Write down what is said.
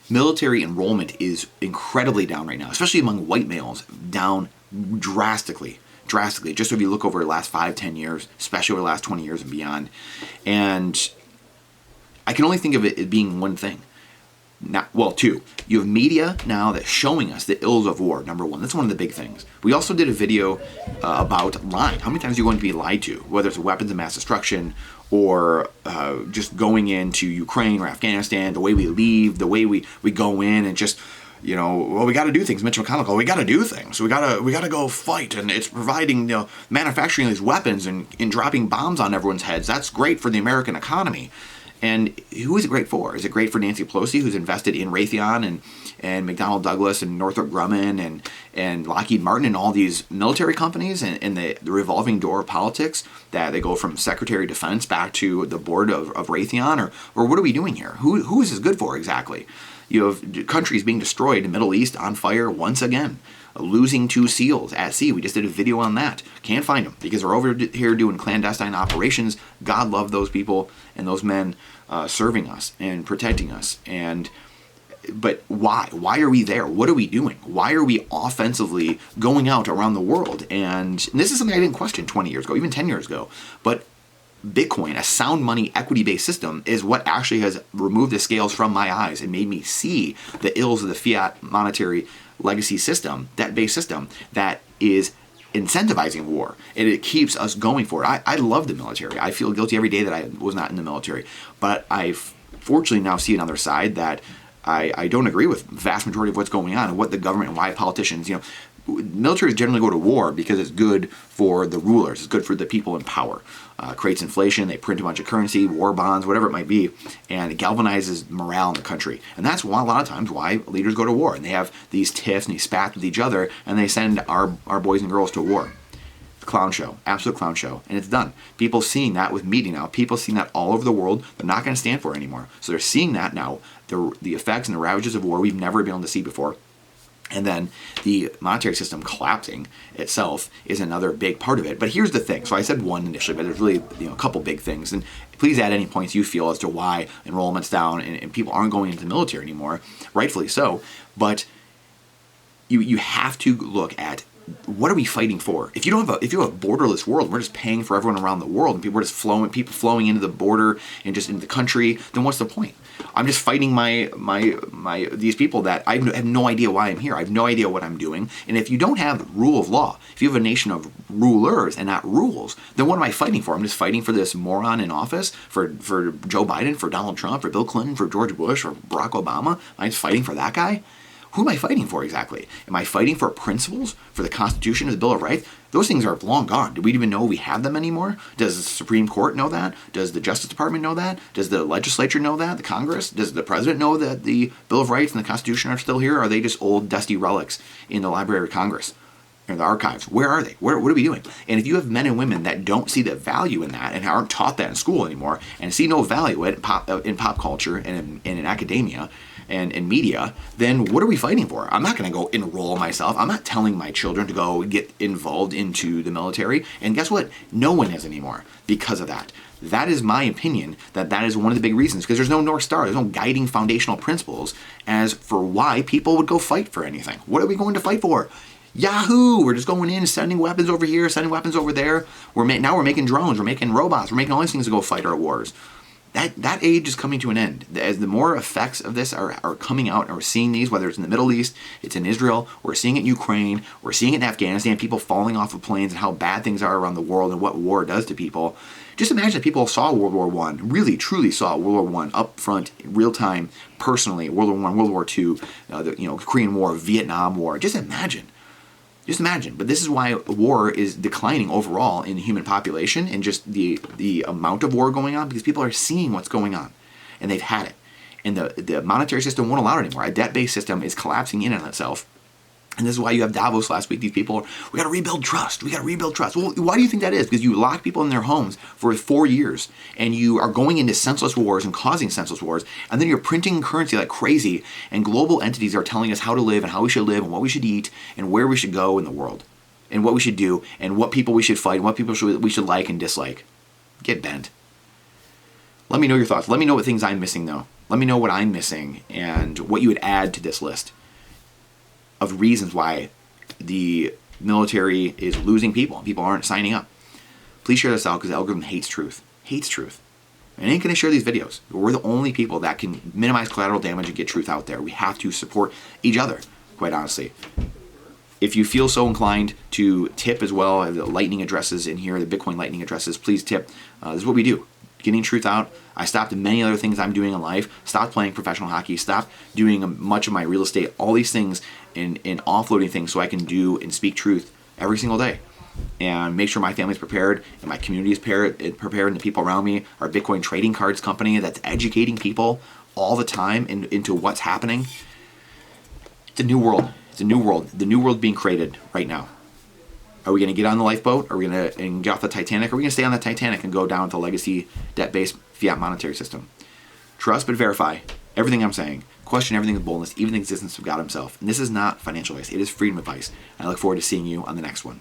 military enrollment is incredibly down right now, especially among white males, down drastically. Just if you look over the last 5-10 years, especially over the last 20 years and beyond. And I can only think of it as being one thing. Two. You have media now that's showing us the ills of war, number one. That's one of the big things. We also did a video about lying. How many times are you going to be lied to? Whether it's weapons of mass destruction or just going into Ukraine or Afghanistan, the way we leave, the way we go in and just, we got to do things. Mitch McConnell, we got to do things. We got to go fight. And it's providing, manufacturing these weapons and dropping bombs on everyone's heads. That's great for the American economy. And who is it great for? Is it great for Nancy Pelosi, who's invested in Raytheon and McDonnell Douglas and Northrop Grumman and Lockheed Martin and all these military companies and the revolving door of politics that they go from Secretary of Defense back to the board of Raytheon? Or what are we doing here? Who is this good for exactly? You have countries being destroyed in the Middle East on fire once again. Losing 2 SEALs at sea. We just did a video on that. Can't find them because they're over here doing clandestine operations. God love those people and those men serving us and protecting us. But why? Why are we there? What are we doing? Why are we offensively going out around the world? And this is something I didn't question 20 years ago, even 10 years ago. But Bitcoin, a sound money equity-based system, is what actually has removed the scales from my eyes and made me see the ills of the fiat monetary legacy system, that base system that is incentivizing war, and it keeps us going for it. I love the military. I feel guilty every day that I was not in the military, but I fortunately now see another side that I don't agree with the vast majority of what's going on and what the government and why politicians, militaries generally go to war because it's good for the rulers, it's good for the people in power. Creates inflation, they print a bunch of currency, war bonds, whatever it might be, and it galvanizes morale in the country. And that's why a lot of times why leaders go to war, and they have these tiffs and these spats with each other, and they send our boys and girls to war. Clown show, absolute clown show, and it's done. People seeing that with media now, people seeing that all over the world, they're not going to stand for it anymore. So they're seeing that now, the effects and the ravages of war we've never been able to see before. And then the monetary system collapsing itself is another big part of it. But here's the thing. So I said one initially, but there's really a couple big things. And please add any points you feel as to why enrollment's down and people aren't going into the military anymore, rightfully so. But you have to look at what are we fighting for? If you have a borderless world, we're just paying for everyone around the world, and people are just flowing into the border and just into the country. Then what's the point? I'm just fighting these people that I have no idea why I'm here. I have no idea what I'm doing. And if you don't have rule of law, if you have a nation of rulers and not rules, then what am I fighting for? I'm just fighting for this moron in office, for Joe Biden, for Donald Trump, for Bill Clinton, for George Bush, or Barack Obama. Am I just fighting for that guy? Who am I fighting for exactly? Am I fighting for principles, for the Constitution, the Bill of Rights? Those things are long gone. Do we even know we have them anymore? Does the Supreme Court know that? Does the Justice Department know that? Does the legislature know that? The Congress? Does the President know that the Bill of Rights and the Constitution are still here? Or are they just old, dusty relics in the Library of Congress? Or the archives? Where are they? What are we doing? And if you have men and women that don't see the value in that and aren't taught that in school anymore and see no value in pop culture and in academia and in media, then what are we fighting for? I'm not going to go enroll myself. I'm not telling my children to go get involved into the military. And guess what? No one is anymore because of that. That is my opinion, that is one of the big reasons, because there's no North Star, there's no guiding foundational principles as for why people would go fight for anything. What are we going to fight for? Yahoo! We're just going in, sending weapons over here, sending weapons over there. Now we're making drones, we're making robots, we're making all these things to go fight our wars. That age is coming to an end. As the more effects of this are coming out, and we're seeing these, whether it's in the Middle East, it's in Israel, we're seeing it in Ukraine, we're seeing it in Afghanistan, people falling off of planes and how bad things are around the world and what war does to people. Just imagine if people saw World War I, really, truly saw World War I up front, real time, personally, World War I, World War II, the Korean War, Vietnam War. Just imagine. But this is why war is declining overall in the human population and just the amount of war going on, because people are seeing what's going on and they've had it. And the monetary system won't allow it anymore. A debt-based system is collapsing in on itself. And this is why you have Davos last week. These people, we got to rebuild trust. Well, why do you think that is? Because you lock people in their homes for 4 years and you are going into senseless wars and causing senseless wars. And then you're printing currency like crazy. And global entities are telling us how to live and how we should live and what we should eat and where we should go in the world and what we should do and what people we should fight and what people we should like and dislike. Get bent. Let me know your thoughts. Let me know what things I'm missing, though. Let me know what I'm missing and what you would add to this list of reasons why the military is losing people and people aren't signing up. Please share this out, because the algorithm hates truth. Hates truth. And ain't going to share these videos. We're the only people that can minimize collateral damage and get truth out there. We have to support each other, quite honestly. If you feel so inclined to tip as well, the lightning addresses in here, the Bitcoin lightning addresses, please tip. This is what we do. Getting truth out. I stopped many other things I'm doing in life. Stopped playing professional hockey. Stopped doing much of my real estate. All these things and offloading things so I can do and speak truth every single day. And make sure my family's prepared and my community is prepared, and the people around me. Our Bitcoin trading cards company that's educating people all the time into what's happening. It's a new world. It's a new world. The new world being created right now. Are we going to get on the lifeboat? Are we going to get off the Titanic? Are we going to stay on the Titanic and go down with the legacy debt-based fiat monetary system? Trust but verify everything I'm saying. Question everything with boldness, even the existence of God himself. And this is not financial advice. It is freedom advice. And I look forward to seeing you on the next one.